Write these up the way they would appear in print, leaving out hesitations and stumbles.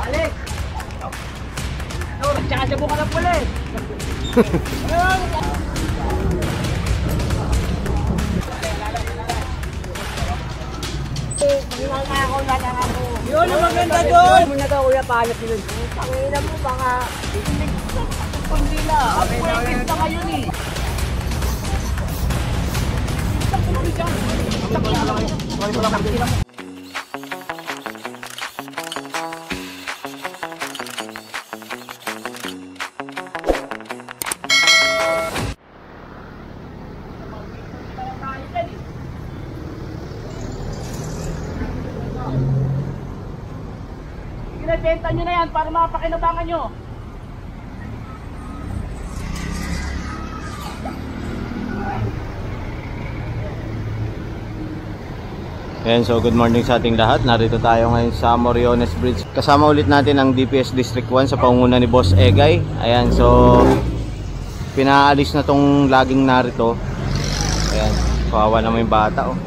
Alex! Tsaka siya buka ng pula eh. Yun ang maganda doon! Muna daw kuya, pahanap yun. Tangina mo, baka hindi na. Ang pwede na ngayon eh. Pinabenta nyo na yan para mapakinabangan nyo. Ayan, so good morning sa ating lahat. Narito tayo ngayon sa Moriones Bridge. Kasama ulit natin ang DPS District 1 sa pangunguna ni Boss Egay. Ayan, so pinaalis na tong laging narito. Ayan, kawawa naman yung bata oh.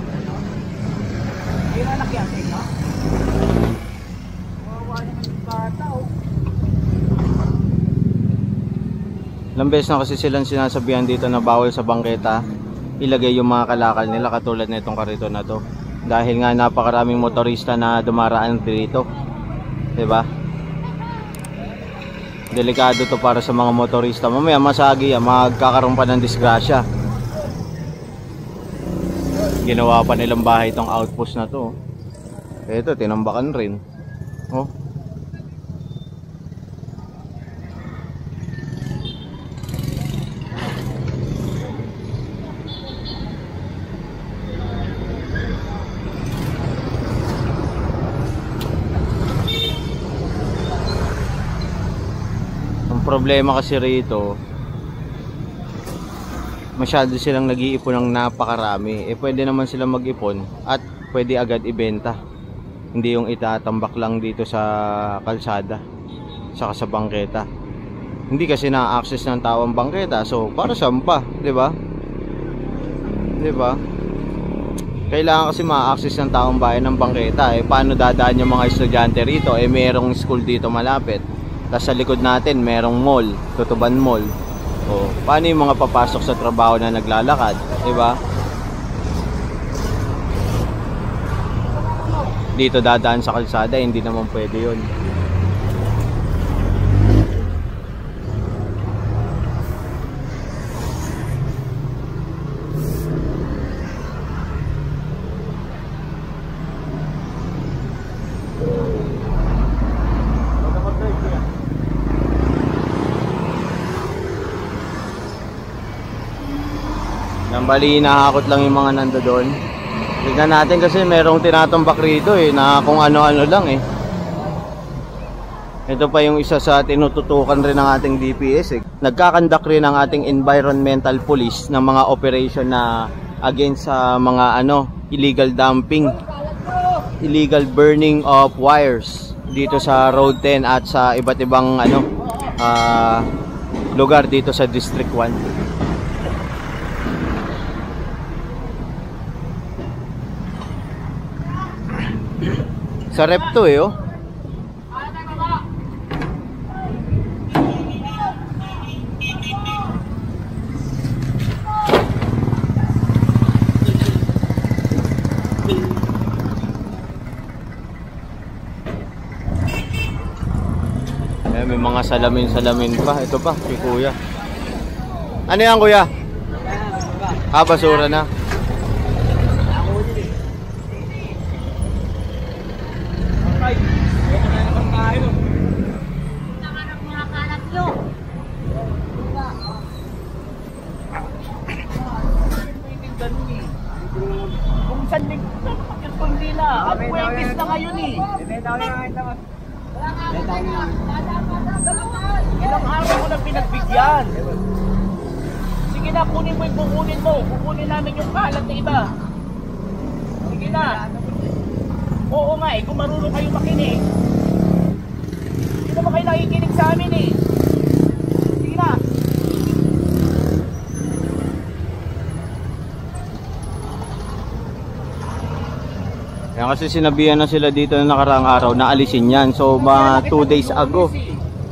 Ilang beses na kasi silang sinasabihan dito na bawal sa bangketa ilagay yung mga kalakal nila katulad na itong kariton na to. Dahil nga napakaraming motorista na dumaraan dito. Diba? Delikado to para sa mga motorista. Mamaya masagi yan, magkakaroon pa ng disgrasya. Ginawa pa nilang bahay itong outpost na to. Ito, tinambakan rin. Oh. Problema kasi rito, masyado silang nag-iipon ng napakarami. Pwede naman silang mag-ipon at pwede agad ibenta. Hindi yung itatambak lang dito sa kalsada saka sa bangketa. Hindi kasi na-access ng tao ang bangketa. So para saan pa, 'di ba? 'Di ba? Kailangan kasi ma-access ng taong bayan ng bangketa. Paano dadaan yung mga estudyante rito? Merong school dito malapit. Tapos sa likod natin merong mall, Tutuban Mall. O, paano yung mga papasok sa trabaho na naglalakad, 'di ba? Dito dadaan sa kalsada, hindi naman pwede 'yun. Bali, nahakot lang yung mga nando doon. Tignan natin kasi merong tinatambak rito na kung ano-ano lang Ito pa yung isa sa tinututukan rin ng ating DPS Nagkakandak rin ang ating environmental police ng mga operation na against sa mga illegal dumping, illegal burning of wires dito sa Road 10 at sa iba't ibang lugar dito sa District 1. Sa rep to oh. May mga salamin pa. Ito pa, si kuya. Ano yan kuya? Basura na. Kung saan hindi na, ang pwede na ngayon Ilang araw ko na pinagbigyan. Sige na, kunin mo yung kukunin mo. Kukunin namin yung kalat na iba. Sige na. Oo nga kung marunong kayo makinig. Hindi naman kayo nakikinig sa amin Sige na. Yan kasi sinabihan na sila dito na nakaraang araw na alisin yan. So mga 2 days ago.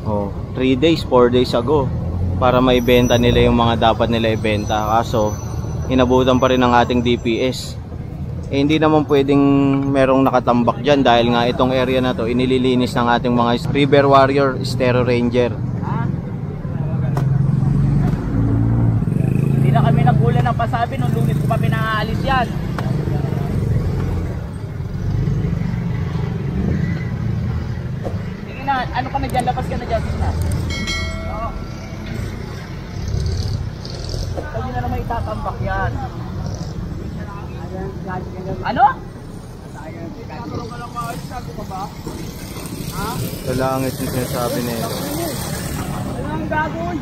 Oh, 3 days, 4 days ago. Para maibenta nila yung mga dapat nila ibenta. Kaso, inabutan pa rin ng ating DPS. Eh, hindi naman pwedeng merong nakatambak dyan dahil nga itong area na to inililinis ng ating mga River Warrior, Stero Ranger. Hindi na kami nagkulan ng pasabi nung Lunes ko pa pinaalis yan. Sige na, ano ka na dyan? Labas ka na dyan. Sige na. Hindi na naman itatambak yan. Ano? Sa langit yung sinasabi nila. Anong gagawin?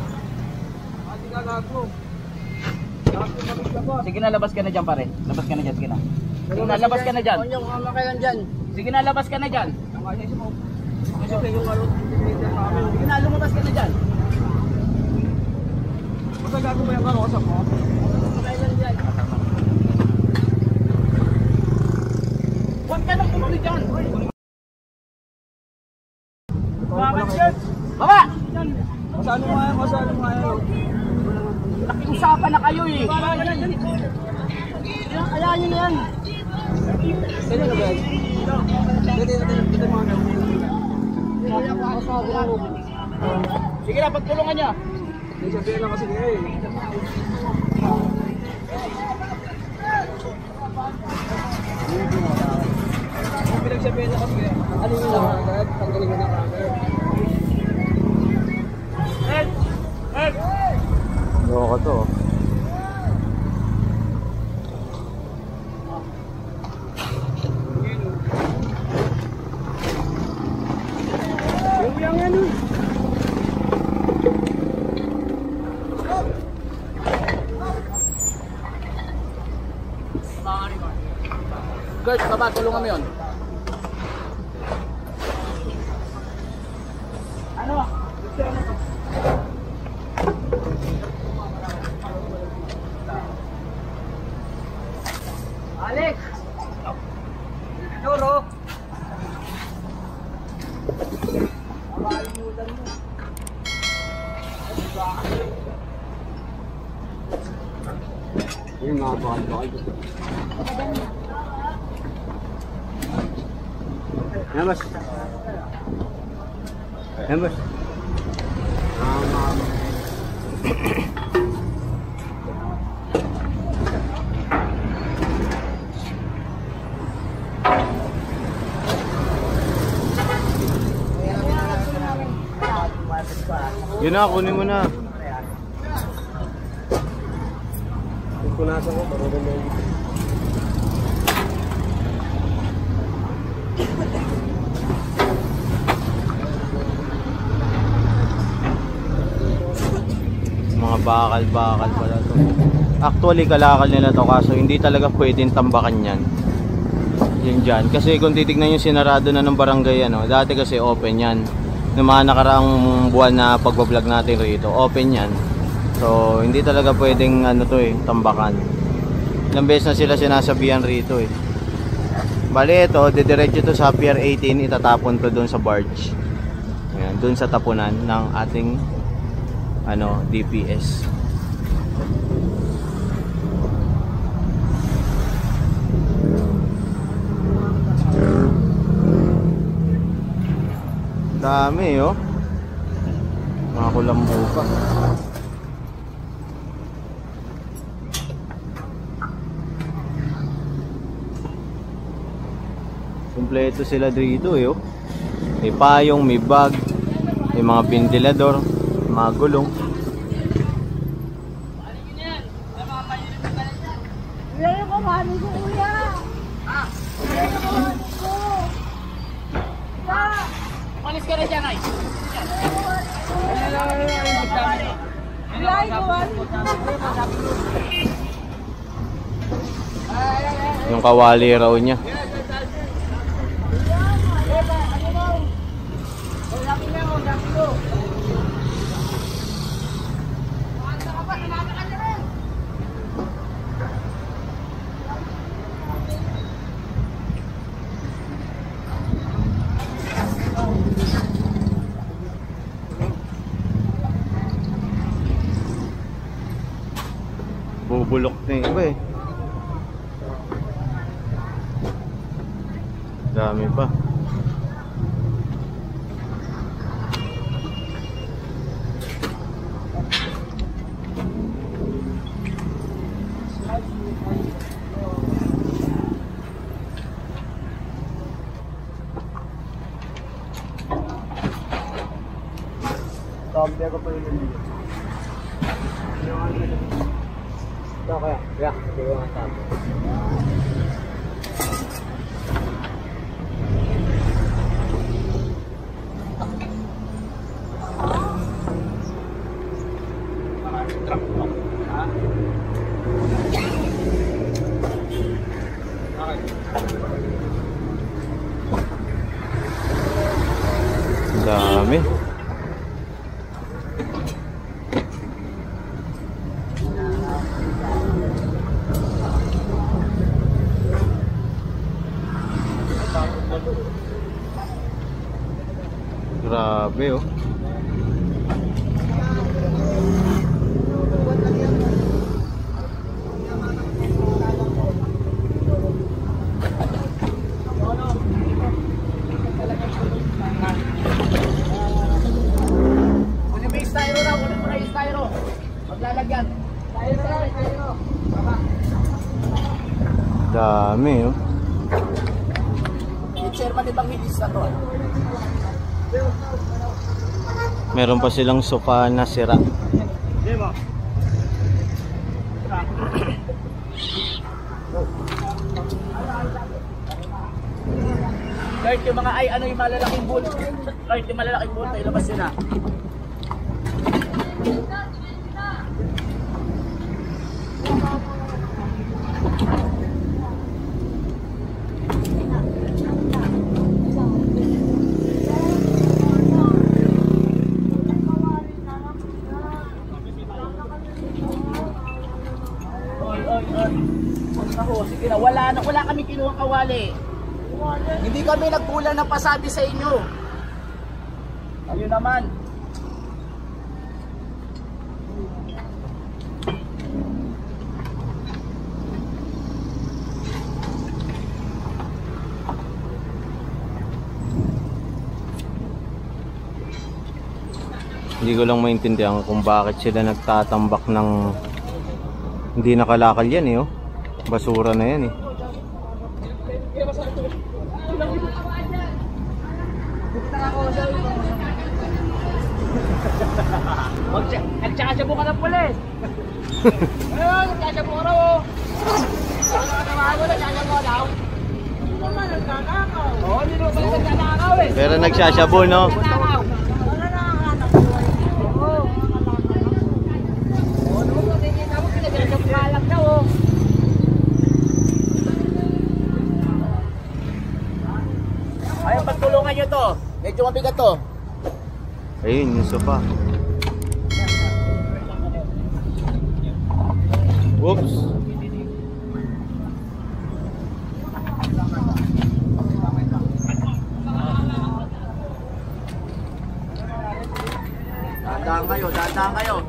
Sige na, labas ka na dyan pare. Labas ka na dyan, sige na. Sige na, labas ka na dyan. Sige na, labas ka na dyan. Sige na, lumabas ka na dyan. Basta gago ba yung karosap mo? Huwag ka nang kumuli dyan. Baba! Masano nga yan. Nakiusapan na kayo eh. Ayaw nyo na yan. Pwede na ba yan? Pwede mga Sige na, pagtulungan niya. may sabihin lang kasi niya eh. Ang pinagsabihin lang kasi niya. Ano yung lang agad? Tanggalin mo na agad. Loko to. Yung ano? Kurt, baba, tulungan mo yun. Ano? Alex! Duro! Yung mga bakal. Yan bas. Yan bas. Yun na, kunin mo na. Punasan ko, marunong na yun. Mga bakal-bakal pala to. Actually, kalakal nila to kaso hindi talaga pwedeng tambakan yan. Yun dyan. Kasi kung titignan yung sinarado na ng barangay, ano, dati kasi open yan. Noong mga nakaraang buwan na pagbablog natin rito, open yan. So, hindi talaga pwedeng ano to eh, tambakan. Ilang beses na sila sinasabihan rito eh. Bali ito, didiretso to sa Pier 18, itatapon to doon sa barge. Ayan, doon sa tapunan ng ating ano, DPS. Dami oh. Mga kulambo pa. Kompleto sila dito eh oh. May payong, may bag, may mga ventilador, mga gulong. Kuya, yung kamali ko, kuya! Kuya, yung kamali ko! Kuya! Malis ka na dyan, ay. Kuya, yung kamali ko! Yung kawali raw niya. Binubulok na yung iba eh. Dami pa. Kaya ko pa rin. Kaya, kaya nga tapo. Dami. Grabe oh. Kunin mo yung styro na, kunin mo na yung styro. Maglalagyan. Styro. Baba. Dami oh. Yung chairman ni Banghitis na to. Meron pa silang sofa na sira. Kahit yung mga ano yung malalaking bull. Kahit yung malalaking bull, ilabas yun na. Sige na, wala kami kinuha kawali. Hindi kami nagkulang ng pasabi sa inyo. Ayun naman. Hindi ko lang maintindihan kung bakit sila nagtatambak ng hindi nakalakal yan eh oh. Basura na yan eh. Nagtsasabo ka ng pulis. Ayun, nagtsasabo ka raw oh. Nagtsasabo ka daw. Hindi naman nagkakakaw. Oo, hindi naman nagkakakaw eh. Pero nagsasabo no? Ayun, pagtulungan nyo to. Medyo mabigat to. Ayun yung sofa. Whoops. Dahan kayo.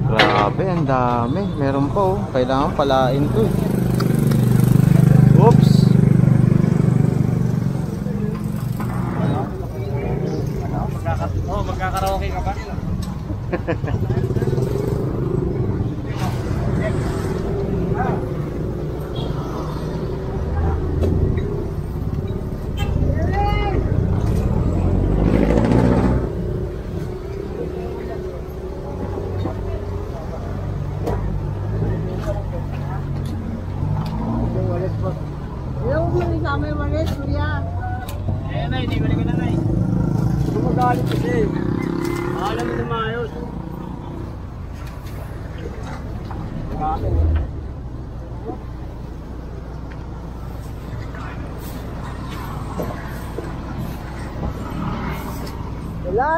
Grabe, ang dami. Meron pa oh. Kailangan palain to eh. Oops. Magkakaraoke ka ba?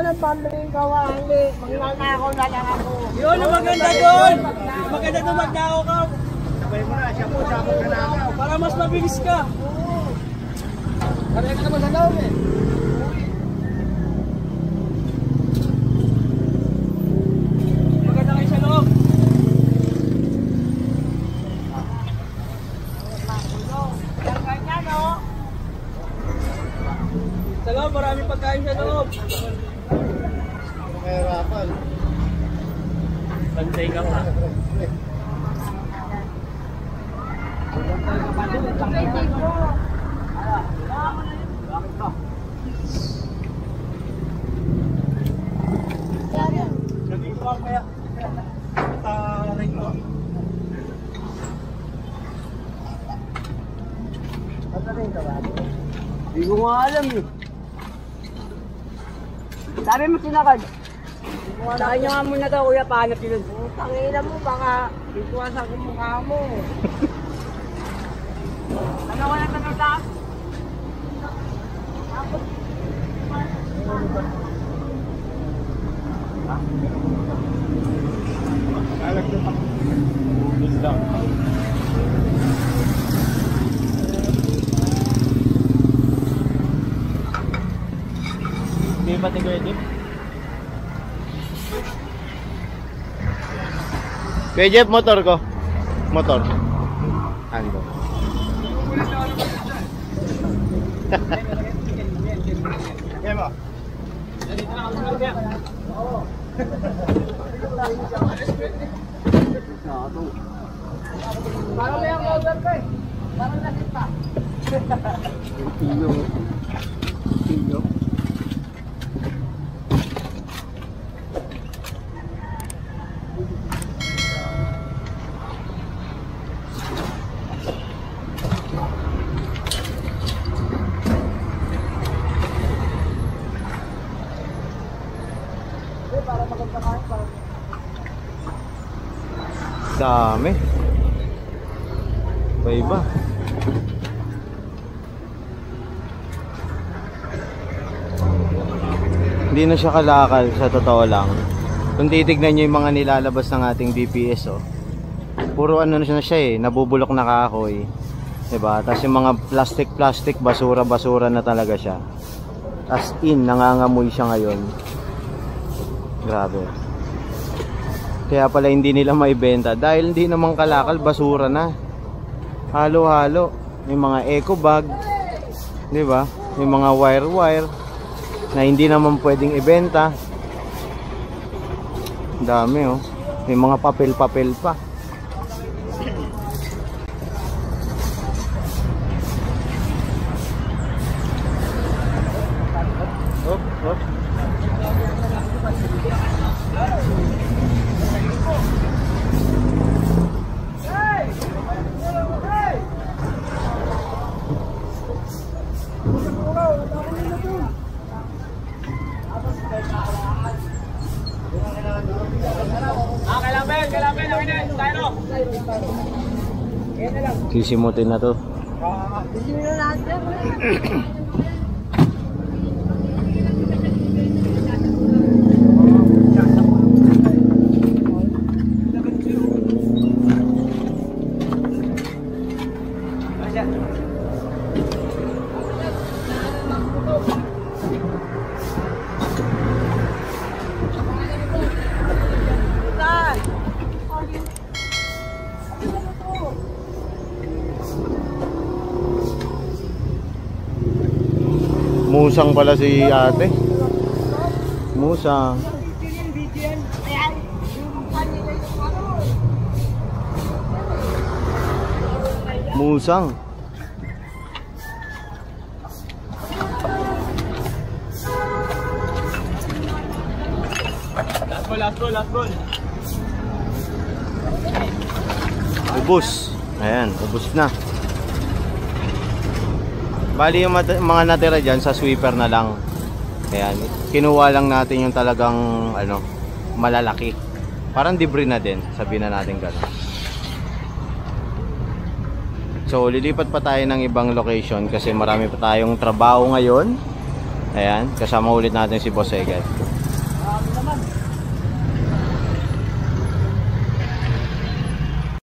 ng pambiling kawali. Magnanakaw na lang ako. Yun ang maganda doon. Maganda doon magnakaw ka. Sabay mo na, siya po sa ako kanakaw. Para mas mabilis ka. Karaya ka naman sa loob eh. Maganda kayo sa loob. Sa loob, maraming pagkain sa loob. Mahirapan. Bantay ka pa. Hindi ko nga alam eh. Sabi mo sinakad. Sabi nyo nga muna daw kuya, pahanap yun. Tangina mo, baka ituwasan ko mukha mo. Ano ka na tanong? Hindi ba tingin ko Kuya Jeff, motor ko. Motor. Ando. Kaya mo? Parang may ang order ko eh. Parang nakita. Dami. Iba-iba. Hindi na siya kalakal sa totoo lang. Kung titignan nyo yung mga nilalabas ng ating DPS, oh, puro ano na siya eh, nabubulok na kahoy, diba? Tapos yung mga plastic, basura na talaga siya. As in, nangangamoy siya ngayon. Grabe. Kaya pala hindi nila maibenta dahil hindi naman kalakal, basura na. Halo-halo. May mga eco bag, diba? May mga wire na hindi naman pwedeng ibenta. Dami oh. May mga papel pa. Hop. Kailangan tayo. Sisimutin na to. Hindi na natin. Musang pala si ate. Musang. Musang. Last goal. Ubus. Ayan, ubus na. Bali yung mga natira dyan sa sweeper na lang. Ayan, kinuha lang natin yung talagang ano, malalaki. Parang debris na din, sabihin na natin gano'n. So lilipat pa tayo ng ibang location kasi marami pa tayong trabaho ngayon. Ayan, kasama ulit natin si Boss Egad.